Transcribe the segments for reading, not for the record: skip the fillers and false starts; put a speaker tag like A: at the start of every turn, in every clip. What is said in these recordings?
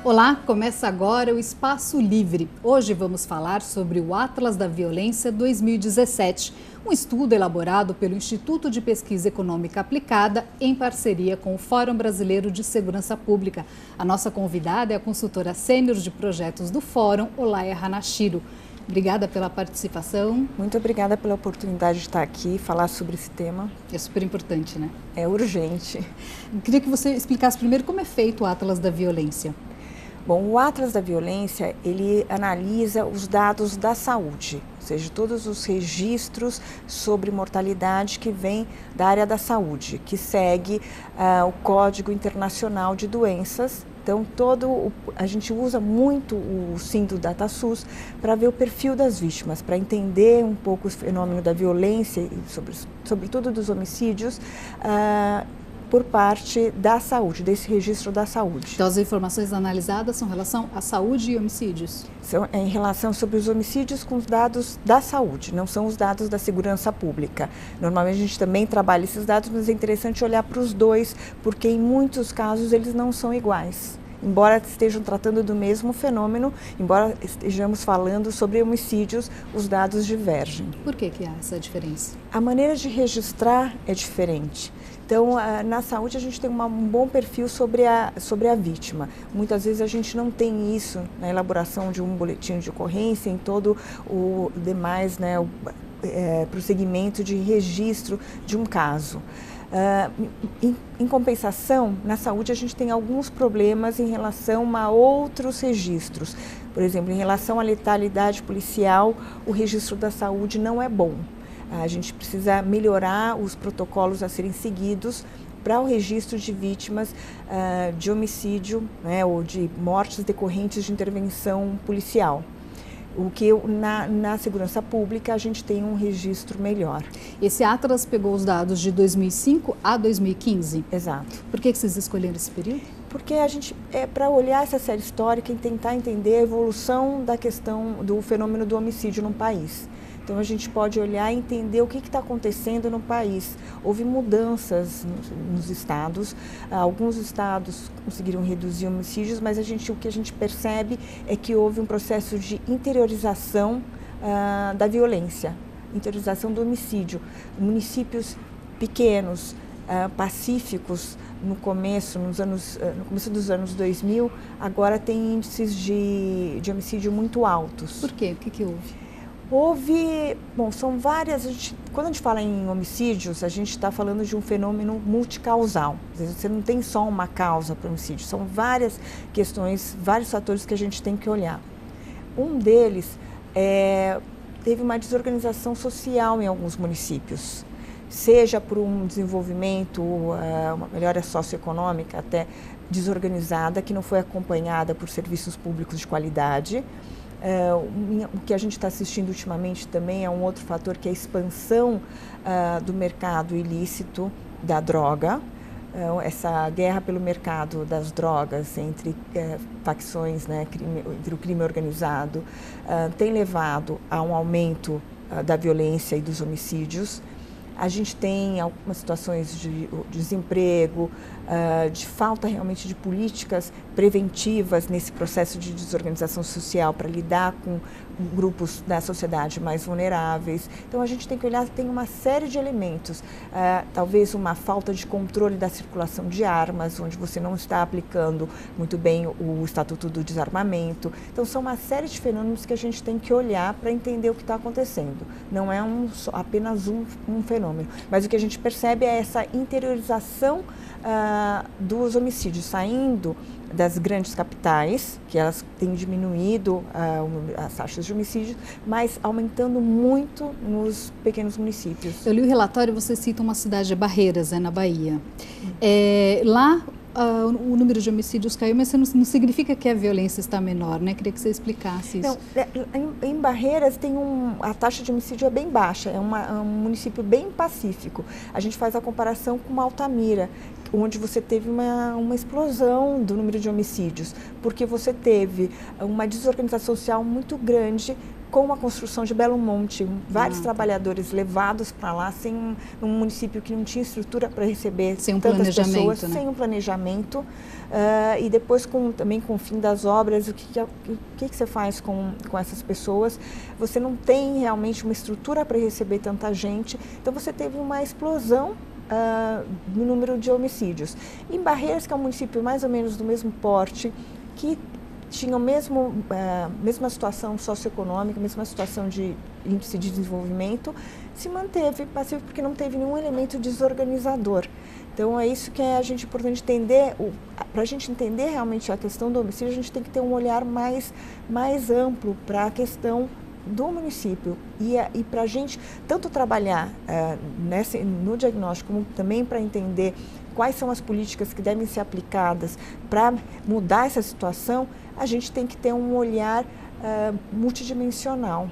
A: Olá, começa agora o Espaço Livre. Hoje vamos falar sobre o Atlas da Violência 2017, um estudo elaborado pelo Instituto de Pesquisa Econômica Aplicada em parceria com o Fórum Brasileiro de Segurança Pública. A nossa convidada é a consultora sênior de projetos do Fórum, Olaya Hanashiro. Obrigada pela participação.
B: Muito obrigada pela oportunidade de estar aqui e falar sobre esse tema.
A: É super importante, né?
B: É urgente.
A: Eu queria que você explicasse primeiro como é feito o Atlas da Violência.
B: Bom, o Atlas da Violência, ele analisa os dados da saúde, ou seja, todos os registros sobre mortalidade que vêm da área da saúde, que segue o Código Internacional de Doenças. Então, a gente usa muito o SIM do DataSUS para ver o perfil das vítimas, para entender um pouco o fenômeno da violência e, sobretudo, dos homicídios, por parte da saúde, desse registro da saúde.
A: Então, as informações analisadas são em relação à saúde e homicídios?
B: São em relação sobre os homicídios com os dados da saúde, não são os dados da segurança pública. Normalmente a gente também trabalha esses dados, mas é interessante olhar para os dois, porque em muitos casos eles não são iguais. Embora estejam tratando do mesmo fenômeno, embora estejamos falando sobre homicídios, os dados divergem.
A: Por que há essa diferença?
B: A maneira de registrar é diferente. Então, na saúde a gente tem um bom perfil sobre a vítima. Muitas vezes a gente não tem isso na elaboração de um boletim de ocorrência, em todo o demais, prosseguimento de registro de um caso. Em compensação, na saúde a gente tem alguns problemas em relação a outros registros. Por exemplo, em relação à letalidade policial, o registro da saúde não é bom. A gente precisa melhorar os protocolos a serem seguidos para o registro de vítimas de homicídio, ou de mortes decorrentes de intervenção policial. O que na segurança pública a gente tem um registro melhor.
A: Esse Atlas pegou os dados de 2005 a 2015?
B: Exato.
A: Por que vocês escolheram esse período?
B: Porque a gente para olhar essa série histórica e tentar entender a evolução da questão do fenômeno do homicídio no país. Então a gente pode olhar e entender o que está acontecendo no país. Houve mudanças nos estados, alguns estados conseguiram reduzir homicídios, mas o que a gente percebe é que houve um processo de interiorização da violência, interiorização do homicídio. Municípios pequenos, pacíficos, no começo dos anos 2000, agora tem índices de homicídio muito altos.
A: Por quê? O que houve?
B: São várias, quando a gente fala em homicídios, a gente está falando de um fenômeno multicausal. Você não tem só uma causa para o homicídio, são várias questões, vários fatores que a gente tem que olhar. Um deles teve uma desorganização social em alguns municípios, seja por um desenvolvimento, uma melhora socioeconômica até desorganizada, que não foi acompanhada por serviços públicos de qualidade. O que a gente está assistindo ultimamente também é um outro fator, que é a expansão do mercado ilícito da droga. Essa guerra pelo mercado das drogas entre facções, entre o crime organizado, tem levado a um aumento da violência e dos homicídios. A gente tem algumas situações de desemprego, de falta realmente de políticas preventivas nesse processo de desorganização social para lidar com grupos da sociedade mais vulneráveis. Então a gente tem que olhar, tem uma série de elementos, talvez uma falta de controle da circulação de armas, onde você não está aplicando muito bem o Estatuto do Desarmamento. Então são uma série de fenômenos que a gente tem que olhar para entender o que está acontecendo. Não é apenas um fenômeno, mas o que a gente percebe é essa interiorização dos homicídios, saindo das grandes capitais, que elas têm diminuído as taxas de homicídio, mas aumentando muito nos pequenos municípios.
A: Eu li o relatório, você cita uma cidade, Barreiras, na Bahia. Lá o número de homicídios caiu, mas isso não significa que a violência está menor, né? Queria que você explicasse isso.
B: Em Barreiras a taxa de homicídio é bem baixa, é um município bem pacífico. A gente faz a comparação com Altamira, onde você teve uma explosão do número de homicídios, porque você teve uma desorganização social muito grande com a construção de Belo Monte, vários trabalhadores levados para lá num município que não tinha estrutura para receber tantas pessoas,
A: né?
B: Sem um planejamento. E depois também com o fim das obras, o que você faz com essas pessoas? Você não tem realmente uma estrutura para receber tanta gente, então você teve uma explosão no número de homicídios. Em Barreiras, que é um município mais ou menos do mesmo porte, que tinha a mesma situação socioeconômica, mesma situação de índice de desenvolvimento, se manteve passivo porque não teve nenhum elemento desorganizador. Então, é isso que é importante entender. Para a gente entender realmente a questão do homicídio, a gente tem que ter um olhar mais amplo para a questão do município. E para a gente tanto trabalhar no diagnóstico, como também para entender quais são as políticas que devem ser aplicadas para mudar essa situação, a gente tem que ter um olhar multidimensional.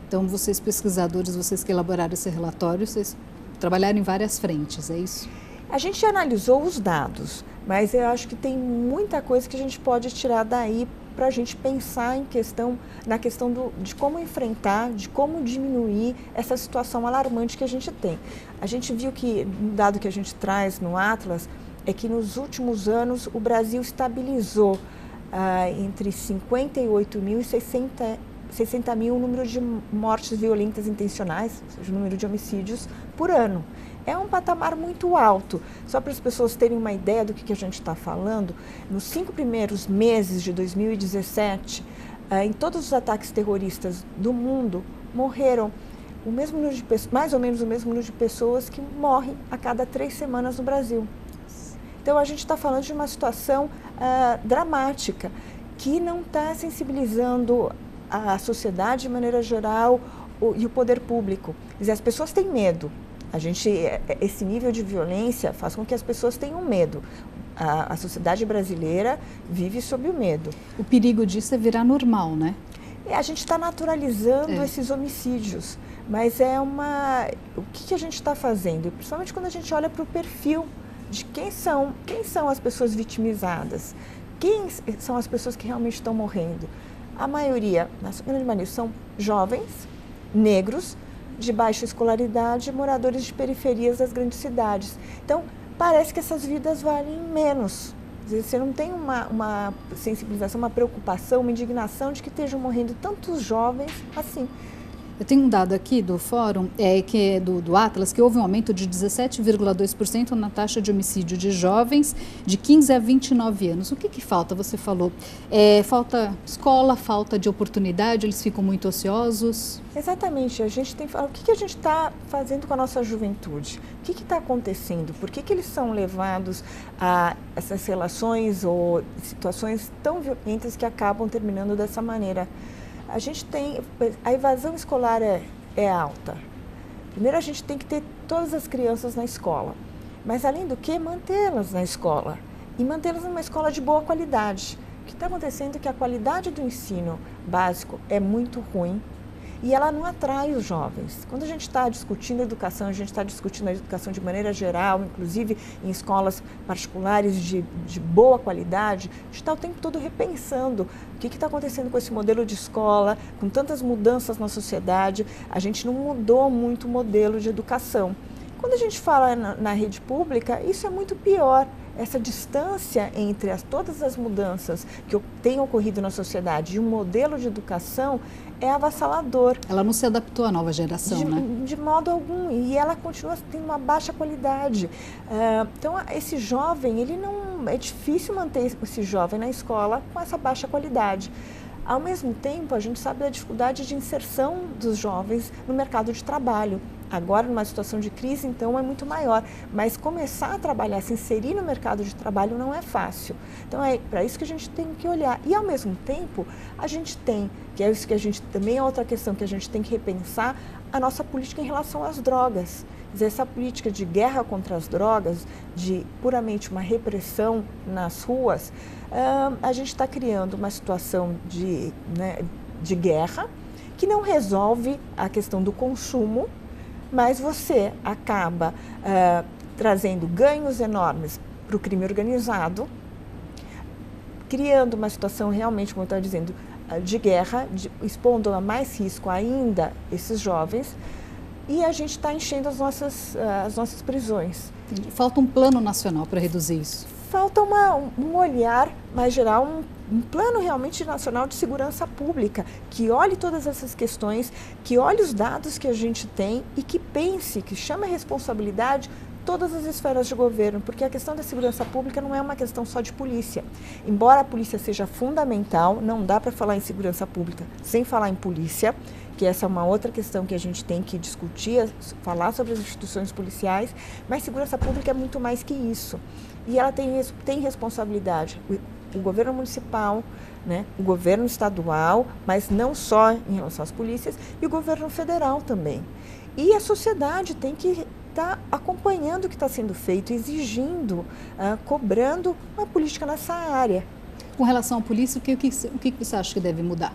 A: Então, vocês pesquisadores, vocês que elaboraram esse relatório, vocês trabalharam em várias frentes, é isso?
B: A gente analisou os dados, mas eu acho que tem muita coisa que a gente pode tirar daí para a gente pensar na questão de como enfrentar, de como diminuir essa situação alarmante que a gente tem. A gente viu que, um dado que a gente traz no Atlas, é que nos últimos anos o Brasil estabilizou entre 58 mil e 60 mil o número de mortes violentas intencionais, ou seja, o número de homicídios por ano. É um patamar muito alto. Só para as pessoas terem uma ideia do que a gente está falando, nos 5 primeiros meses de 2017, em todos os ataques terroristas do mundo, morreram mais ou menos o mesmo número de pessoas que morrem a cada 3 semanas no Brasil. Então, a gente está falando de uma situação dramática, que não está sensibilizando a sociedade de maneira geral e o poder público. Quer dizer, as pessoas têm medo. Esse nível de violência faz com que as pessoas tenham medo. A sociedade brasileira vive sob o medo.
A: O perigo disso é virar normal, né?
B: A gente está naturalizando esses homicídios, mas o que a gente está fazendo? Principalmente quando a gente olha para o perfil de quem são as pessoas vitimizadas, quem são as pessoas que realmente estão morrendo. A maioria, na sua grande maioria, são jovens, negros, de baixa escolaridade, moradores de periferias das grandes cidades. Então, parece que essas vidas valem menos. Às vezes, você não tem uma sensibilização, uma preocupação, uma indignação de que estejam morrendo tantos jovens assim.
A: Eu tenho um dado aqui do Fórum, que é do Atlas, que houve um aumento de 17,2% na taxa de homicídio de jovens de 15 a 29 anos. O que falta? Você falou, falta escola, falta de oportunidade, eles ficam muito ociosos?
B: Exatamente, a gente tem que falar o que a gente está fazendo com a nossa juventude, o que está acontecendo, por que eles são levados a essas relações ou situações tão violentas que acabam terminando dessa maneira. A evasão escolar é alta. Primeiro, a gente tem que ter todas as crianças na escola, mas além do que, mantê-las na escola e mantê-las numa escola de boa qualidade. O que está acontecendo é que a qualidade do ensino básico é muito ruim e ela não atrai os jovens. Quando a gente está discutindo educação, a gente está discutindo a educação de maneira geral, inclusive em escolas particulares de boa qualidade, a gente está o tempo todo repensando o que está acontecendo com esse modelo de escola, com tantas mudanças na sociedade, a gente não mudou muito o modelo de educação. Quando a gente fala na rede pública, isso é muito pior. Essa distância entre todas as mudanças que têm ocorrido na sociedade e o modelo de educação é avassalador.
A: Ela não se adaptou à nova geração, né?
B: De modo algum. E ela continua tendo uma baixa qualidade. Então, esse jovem, é difícil manter esse jovem na escola com essa baixa qualidade. Ao mesmo tempo, a gente sabe da dificuldade de inserção dos jovens no mercado de trabalho. Agora, numa situação de crise, então, é muito maior. Mas começar a trabalhar, se inserir no mercado de trabalho não é fácil. Então, é para isso que a gente tem que olhar. E, ao mesmo tempo, a gente tem, que é isso que também é outra questão que a gente tem que repensar, a nossa política em relação às drogas. Quer dizer, essa política de guerra contra as drogas, de puramente uma repressão nas ruas, a gente está criando uma situação de guerra que não resolve a questão do consumo, mas você acaba trazendo ganhos enormes para o crime organizado, criando uma situação realmente, como eu estava dizendo, de guerra, expondo a mais risco ainda esses jovens, e a gente está enchendo as nossas prisões.
A: Falta um plano nacional para reduzir isso.
B: Falta um olhar mais geral, um plano realmente nacional de segurança pública, que olhe todas essas questões, que olhe os dados que a gente tem e que pense, que chame a responsabilidade todas as esferas de governo, porque a questão da segurança pública não é uma questão só de polícia. Embora a polícia seja fundamental, não dá para falar em segurança pública sem falar em polícia, que essa é uma outra questão que a gente tem que discutir, falar sobre as instituições policiais, mas segurança pública é muito mais que isso. E ela tem responsabilidade, o governo municipal, né, o governo estadual, mas não só em relação às polícias, e o governo federal também. E a sociedade tem que estar acompanhando o que está sendo feito, exigindo, cobrando uma política nessa área.
A: Com relação à polícia, o que você acha que deve mudar?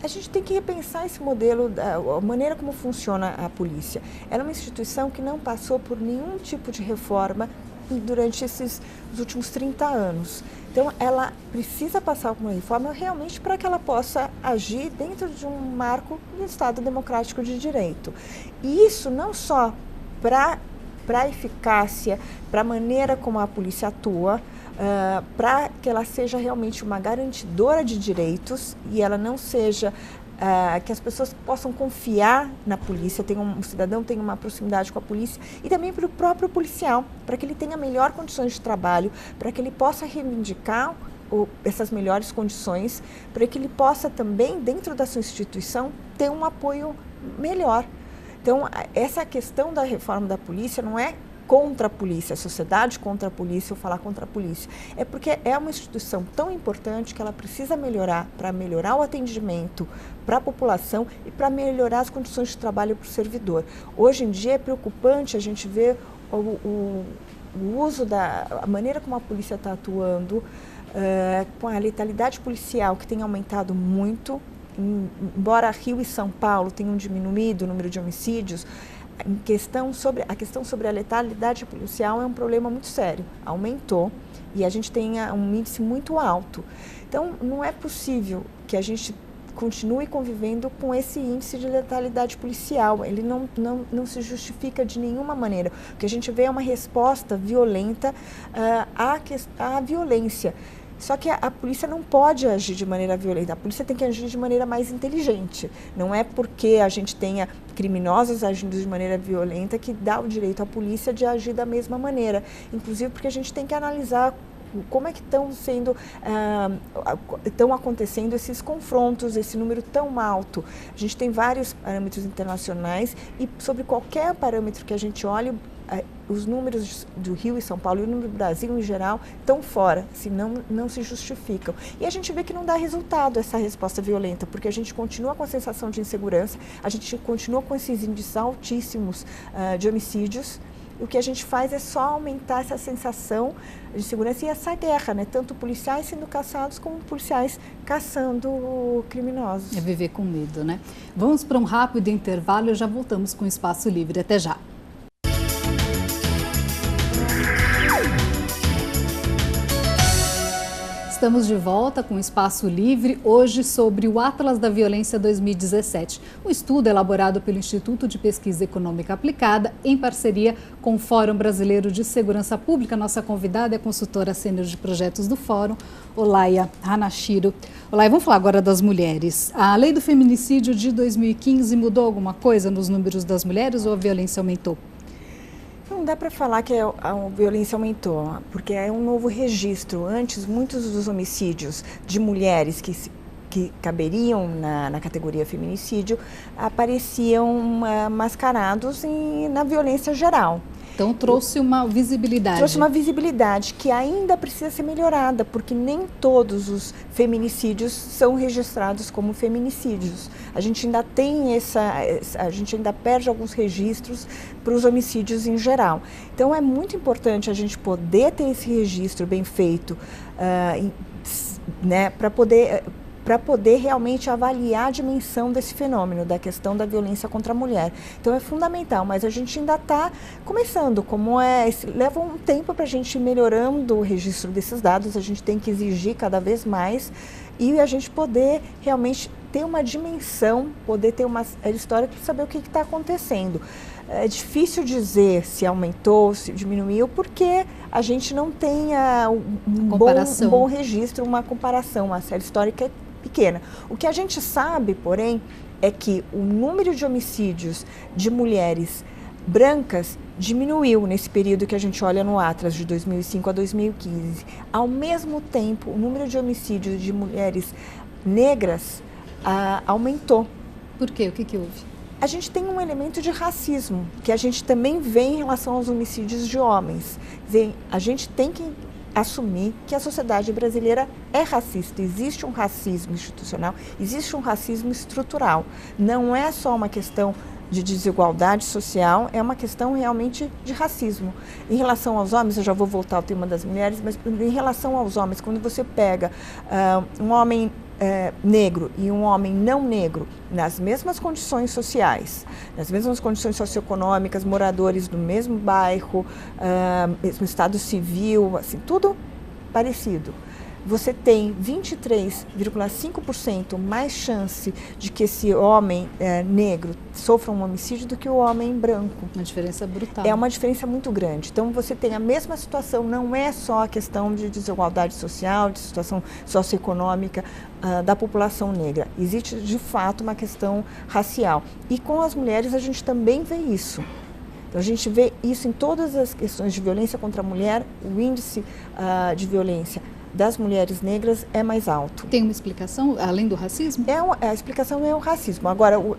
B: A gente tem que repensar esse modelo, a maneira como funciona a polícia. Ela é uma instituição que não passou por nenhum tipo de reforma durante os últimos 30 anos. Então, ela precisa passar por uma reforma realmente para que ela possa agir dentro de um marco do Estado democrático de direito. E isso não só para a eficácia, para a maneira como a polícia atua, para que ela seja realmente uma garantidora de direitos e ela não seja, que as pessoas possam confiar na polícia, o cidadão tenha uma proximidade com a polícia, e também para o próprio policial, para que ele tenha melhor condições de trabalho, para que ele possa reivindicar essas melhores condições, para que ele possa também, dentro da sua instituição, ter um apoio melhor. Então, essa questão da reforma da polícia não é contra a polícia, a sociedade contra a polícia ou falar contra a polícia. É porque é uma instituição tão importante que ela precisa melhorar para melhorar o atendimento para a população e para melhorar as condições de trabalho para o servidor. Hoje em dia é preocupante a gente ver o uso a maneira como a polícia está atuando, com a letalidade policial que tem aumentado muito, embora Rio e São Paulo tenham diminuído o número de homicídios. A questão sobre a letalidade policial é um problema muito sério, aumentou e a gente tem um índice muito alto. Então, não é possível que a gente continue convivendo com esse índice de letalidade policial, ele não se justifica de nenhuma maneira. O que a gente vê é uma resposta violenta à violência. Só que a polícia não pode agir de maneira violenta, a polícia tem que agir de maneira mais inteligente. Não é porque a gente tenha criminosos agindo de maneira violenta que dá o direito à polícia de agir da mesma maneira. Inclusive porque a gente tem que analisar como é que estão acontecendo esses confrontos, esse número tão alto. A gente tem vários parâmetros internacionais e sobre qualquer parâmetro que a gente olhe, os números do Rio e São Paulo e o número do Brasil em geral estão fora, se não se justificam. E a gente vê que não dá resultado essa resposta violenta, porque a gente continua com a sensação de insegurança, a gente continua com esses índices altíssimos de homicídios. O que a gente faz é só aumentar essa sensação de segurança e essa guerra, né? Tanto policiais sendo caçados como policiais caçando criminosos.
A: É viver com medo, né? Vamos para um rápido intervalo e já voltamos com o Espaço Livre. Até já! Estamos de volta com o Espaço Livre, hoje sobre o Atlas da Violência 2017, um estudo elaborado pelo Instituto de Pesquisa Econômica Aplicada em parceria com o Fórum Brasileiro de Segurança Pública. Nossa convidada é a consultora sênior de projetos do Fórum, Olaya Hanashiro. Olaya, vamos falar agora das mulheres. A lei do feminicídio de 2015 mudou alguma coisa nos números das mulheres ou a violência aumentou?
B: Não dá para falar que a violência aumentou, porque é um novo registro. Antes, muitos dos homicídios de mulheres que caberiam na categoria feminicídio apareciam mascarados na violência geral.
A: Então trouxe uma visibilidade.
B: Trouxe uma visibilidade que ainda precisa ser melhorada, porque nem todos os feminicídios são registrados como feminicídios. A gente ainda tem a gente ainda perde alguns registros para os homicídios em geral. Então é muito importante a gente poder ter esse registro bem feito, né, para poder para poder realmente avaliar a dimensão desse fenômeno, da questão da violência contra a mulher. Então é fundamental, mas a gente ainda está começando, leva um tempo para a gente ir melhorando o registro desses dados, a gente tem que exigir cada vez mais e a gente poder realmente ter uma dimensão, poder ter uma história para saber o que está acontecendo. É difícil dizer se aumentou, se diminuiu, porque a gente não tem um bom registro, uma comparação, a série histórica é pequena. O que a gente sabe, porém, é que o número de homicídios de mulheres brancas diminuiu nesse período que a gente olha no Atlas, de 2005 a 2015. Ao mesmo tempo, o número de homicídios de mulheres negras aumentou.
A: Por quê? O que houve?
B: A gente tem um elemento de racismo, que a gente também vê em relação aos homicídios de homens. Quer dizer, a gente tem que assumir que a sociedade brasileira é racista. Existe um racismo institucional, existe um racismo estrutural. Não é só uma questão de desigualdade social, é uma questão realmente de racismo. Em relação aos homens, eu já vou voltar ao tema das mulheres, mas em relação aos homens, quando você pega um homem negro e um homem não negro nas mesmas condições sociais, nas mesmas condições socioeconômicas, moradores do mesmo bairro, mesmo estado civil, assim, tudo parecido. Você tem 23,5% mais chance de que esse homem negro sofra um homicídio do que o homem branco.
A: Uma diferença brutal.
B: É uma diferença muito grande. Então, você tem a mesma situação, não é só a questão de desigualdade social, de situação socioeconômica da população negra. Existe, de fato, uma questão racial. E com as mulheres, a gente também vê isso. Então, a gente vê isso em todas as questões de violência contra a mulher, o índice de violência das mulheres negras é mais alto.
A: Tem uma explicação, além do racismo?
B: A explicação é o racismo. Agora, o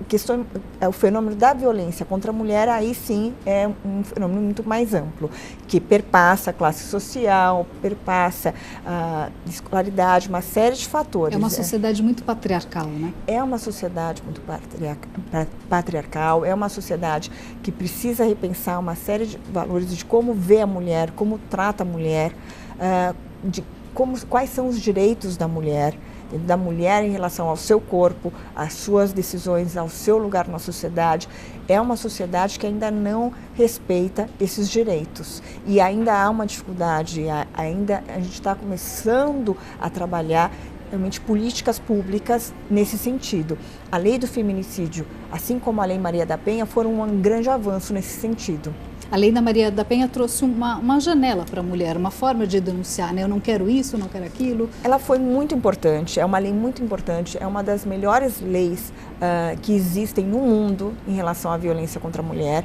B: fenômeno da violência contra a mulher, aí sim é um fenômeno muito mais amplo, que perpassa a classe social, perpassa a escolaridade, uma série de fatores.
A: É uma sociedade muito patriarcal, né?
B: É uma sociedade muito patriarcal, é uma sociedade que precisa repensar uma série de valores de como vê a mulher, como trata a mulher, quais são os direitos da mulher em relação ao seu corpo, às suas decisões, ao seu lugar na sociedade. É uma sociedade que ainda não respeita esses direitos e ainda há uma dificuldade, ainda a gente está começando a trabalhar realmente políticas públicas nesse sentido. A lei do feminicídio, assim como a lei Maria da Penha, foram um grande avanço nesse sentido.
A: A lei da Maria da Penha trouxe uma janela para a mulher, uma forma de denunciar, né? Eu não quero isso, não quero aquilo.
B: Ela foi muito importante, é uma lei muito importante, é uma das melhores leis que existem no mundo em relação à violência contra a mulher,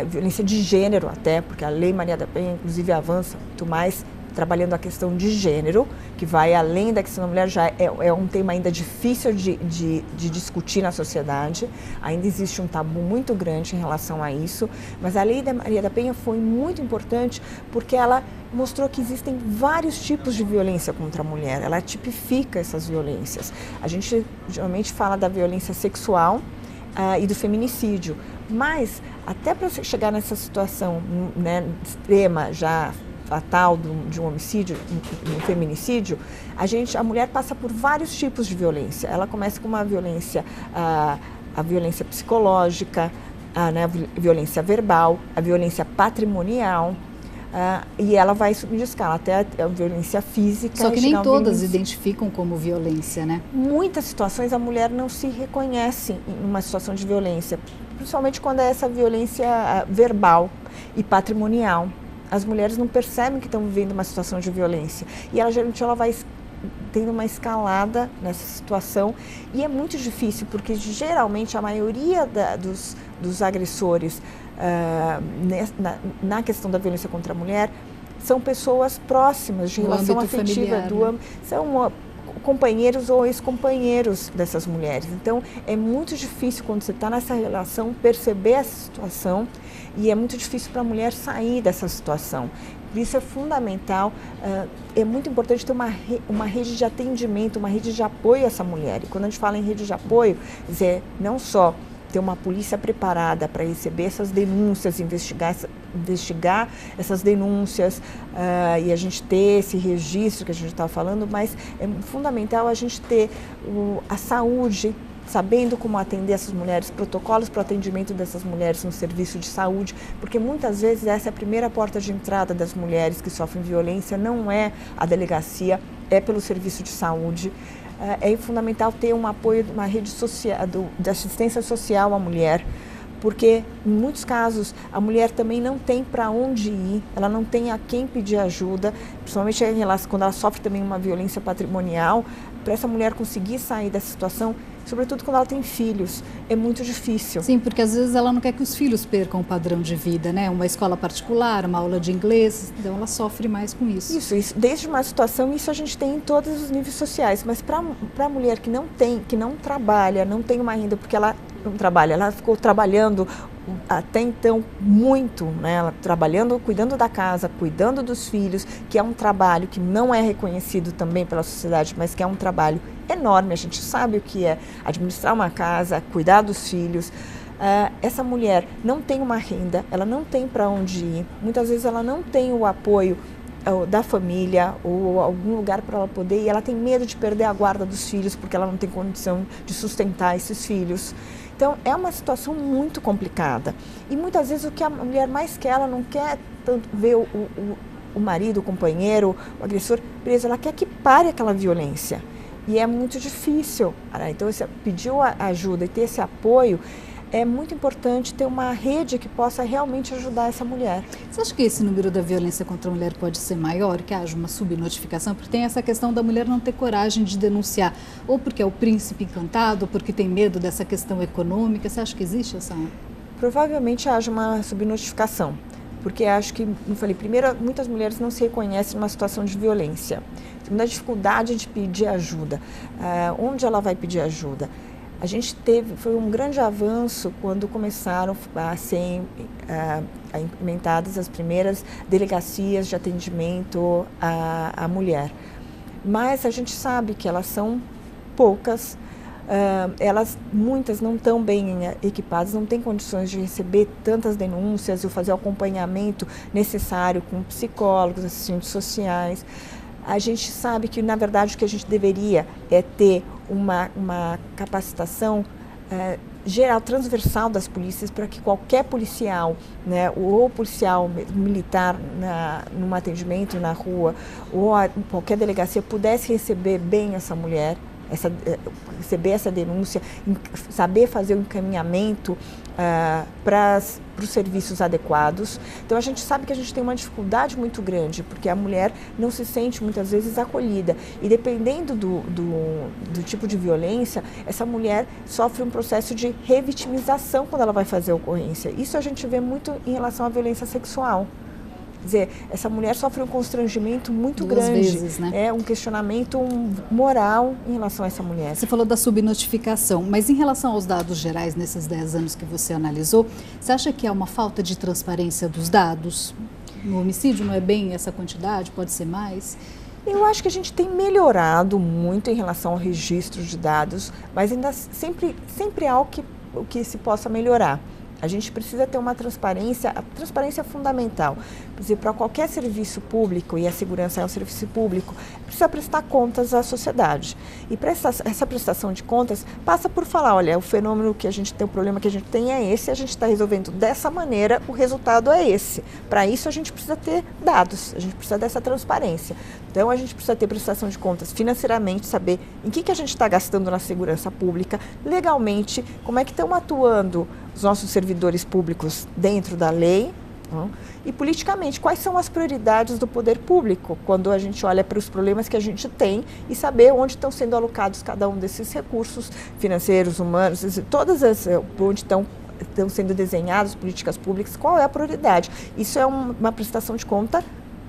B: violência de gênero até, porque a lei Maria da Penha, inclusive, avança muito mais trabalhando a questão de gênero, que vai além da questão da mulher, já é um tema ainda difícil de discutir na sociedade, ainda existe um tabu muito grande em relação a isso, mas a lei da Maria da Penha foi muito importante porque ela mostrou que existem vários tipos de violência contra a mulher, ela tipifica essas violências. A gente geralmente fala da violência sexual e do feminicídio, mas até para você chegar nessa situação, né, extrema, já fatal de um homicídio, um feminicídio, a mulher passa por vários tipos de violência. Ela começa com uma violência, a violência psicológica, né, a violência verbal, a violência patrimonial, e ela vai subindo de escala até a violência física.
A: Só que nem todas identificam como violência, né?
B: Muitas situações a mulher não se reconhece em uma situação de violência, principalmente quando é essa violência verbal e patrimonial. As mulheres não percebem que estão vivendo uma situação de violência e geralmente ela vai tendo uma escalada nessa situação e é muito difícil porque geralmente a maioria dos agressores na questão da violência contra a mulher são pessoas próximas de relação afetiva, são companheiros ou ex-companheiros dessas mulheres. Então é muito difícil quando você está nessa relação perceber essa situação e é muito difícil para a mulher sair dessa situação. Por isso é fundamental, é muito importante ter uma rede de atendimento, uma rede de apoio a essa mulher. E quando a gente fala em rede de apoio, quer dizer, não só ter uma polícia preparada para receber essas denúncias, investigar investigar essas denúncias e a gente ter esse registro que a gente está falando, mas é fundamental a gente ter a saúde, sabendo como atender essas mulheres, protocolos para o atendimento dessas mulheres no serviço de saúde, porque muitas vezes essa é a primeira porta de entrada das mulheres que sofrem violência, não é a delegacia, é pelo serviço de saúde. É fundamental ter um apoio, uma rede social, de assistência social à mulher, porque em muitos casos a mulher também não tem para onde ir, ela não tem a quem pedir ajuda, principalmente quando ela sofre também uma violência patrimonial. Para essa mulher conseguir sair dessa situação, sobretudo quando ela tem filhos, é muito difícil.
A: Sim, porque às vezes ela não quer que os filhos percam o padrão de vida, né? Uma escola particular, uma aula de inglês, então ela sofre mais com isso.
B: Isso, desde uma situação, isso a gente tem em todos os níveis sociais, mas para a mulher que não trabalha, não tem uma renda, porque ela não trabalha, ela ficou trabalhando até então muito, né? Ela trabalhando, cuidando da casa, cuidando dos filhos, que é um trabalho que não é reconhecido também pela sociedade, mas que é um trabalho enorme. A gente sabe o que é administrar uma casa, cuidar dos filhos. Essa mulher não tem uma renda, ela não tem para onde ir, muitas vezes ela não tem o apoio da família ou algum lugar para ela poder ir, ela tem medo de perder a guarda dos filhos porque ela não tem condição de sustentar esses filhos. Então, é uma situação muito complicada. E muitas vezes o que a mulher mais quer, ela não quer tanto ver o marido, o companheiro, o agressor preso, ela quer que pare aquela violência. E é muito difícil. Então, pedir ajuda e ter esse apoio, é muito importante ter uma rede que possa realmente ajudar essa mulher.
A: Você acha que esse número da violência contra a mulher pode ser maior, que haja uma subnotificação? Porque tem essa questão da mulher não ter coragem de denunciar, ou porque é o príncipe encantado, ou porque tem medo dessa questão econômica. Você acha que existe essa?
B: Provavelmente haja uma subnotificação, porque acho que, como falei, primeiro, muitas mulheres não se reconhecem numa situação de violência. Segunda, dificuldade de pedir ajuda. Onde ela vai pedir ajuda? A gente foi um grande avanço quando começaram a ser implementadas as primeiras delegacias de atendimento à mulher. Mas a gente sabe que elas são poucas, muitas não estão bem equipadas, não têm condições de receber tantas denúncias e fazer o acompanhamento necessário com psicólogos, assistentes sociais. A gente sabe que, na verdade, o que a gente deveria é ter uma capacitação geral, transversal das polícias, para que qualquer policial, né, ou policial militar num atendimento na rua, ou qualquer delegacia pudesse receber bem essa mulher, receber essa denúncia, saber fazer o encaminhamento para os serviços adequados. Então a gente sabe que a gente tem uma dificuldade muito grande, porque a mulher não se sente muitas vezes acolhida, e dependendo do tipo de violência, essa mulher sofre um processo de revitimização quando ela vai fazer a ocorrência. Isso a gente vê muito em relação à violência sexual. Quer dizer, essa mulher sofre um constrangimento muito
A: Duas
B: grande,
A: vezes, né?
B: Um questionamento moral em relação a essa mulher.
A: Você falou da subnotificação, mas em relação aos dados gerais nesses 10 anos que você analisou, você acha que há uma falta de transparência dos dados? No homicídio não é bem essa quantidade, pode ser mais?
B: Eu acho que a gente tem melhorado muito em relação ao registro de dados, mas ainda sempre há algo que se possa melhorar. A gente precisa ter uma transparência, a transparência é fundamental. Quer dizer, para qualquer serviço público, e a segurança é um serviço público, precisa prestar contas à sociedade. E essa prestação de contas passa por falar, olha, o fenômeno que a gente tem, o problema que a gente tem é esse, a gente está resolvendo dessa maneira, o resultado é esse. Para isso a gente precisa ter dados, a gente precisa dessa transparência. Então a gente precisa ter prestação de contas financeiramente, saber em que a gente está gastando na segurança pública, legalmente, como é que estão atuando os nossos servidores públicos dentro da lei, e politicamente, quais são as prioridades do poder público quando a gente olha para os problemas que a gente tem e saber onde estão sendo alocados cada um desses recursos financeiros, humanos, onde estão sendo desenhadas políticas públicas, qual é a prioridade. Isso é uma prestação de conta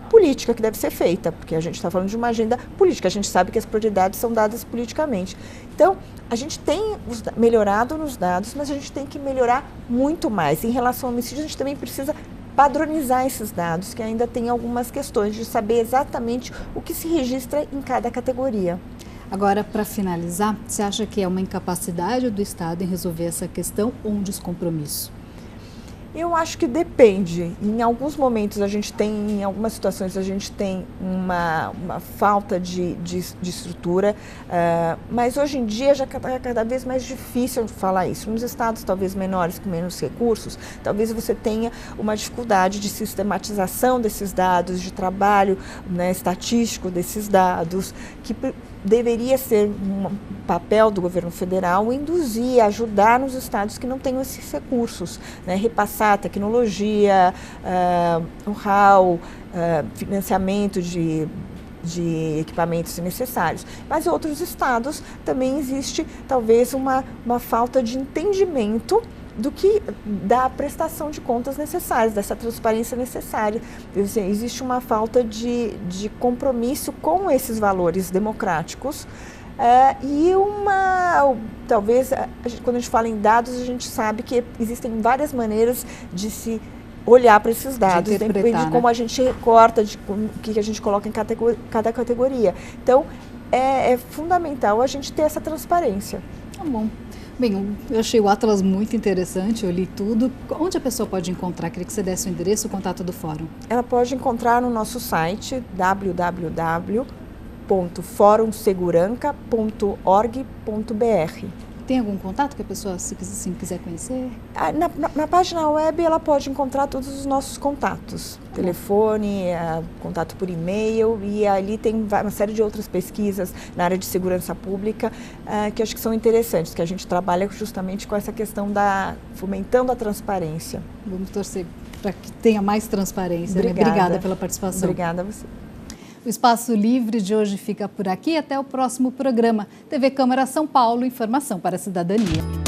B: política que deve ser feita, porque a gente está falando de uma agenda política, a gente sabe que as prioridades são dadas politicamente. Então, a gente tem melhorado nos dados, mas a gente tem que melhorar muito mais. Em relação ao homicídio, a gente também precisa padronizar esses dados, que ainda tem algumas questões de saber exatamente o que se registra em cada categoria.
A: Agora, para finalizar, você acha que é uma incapacidade do Estado em resolver essa questão ou um descompromisso?
B: Eu acho que depende. Em alguns momentos em algumas situações a gente tem uma falta de estrutura, mas hoje em dia já é cada vez mais difícil falar isso. Nos estados talvez menores, com menos recursos, talvez você tenha uma dificuldade de sistematização desses dados, de trabalho, né, estatístico desses dados, que deveria ser um papel do governo federal induzir, ajudar nos estados que não tenham esses recursos, né? Repassar a tecnologia, know-how, financiamento de equipamentos necessários. Mas em outros estados também existe talvez uma falta de entendimento da prestação de contas necessárias, dessa transparência necessária. Existe uma falta de compromisso com esses valores democráticos talvez, quando a gente fala em dados, a gente sabe que existem várias maneiras de se olhar para esses dados, depende de como a gente recorta, de o que a gente coloca em cada categoria. Então, é fundamental a gente ter essa transparência.
A: Tá bom. Bem, eu achei o Atlas muito interessante, eu li tudo. Onde a pessoa pode encontrar? Queria que você desse o endereço, o contato do fórum.
B: Ela pode encontrar no nosso site www.forumseguranca.org.br.
A: Tem algum contato que a pessoa, se quiser conhecer?
B: Na página web, ela pode encontrar todos os nossos contatos. Telefone, contato por e-mail, e ali tem uma série de outras pesquisas na área de segurança pública que acho que são interessantes, que a gente trabalha justamente com essa questão fomentando a transparência.
A: Vamos torcer para que tenha mais transparência.
B: Obrigada.
A: Né? Obrigada pela participação.
B: Obrigada a você.
A: O Espaço Livre de hoje fica por aqui. Até o próximo programa. TV Câmara São Paulo, informação para a cidadania.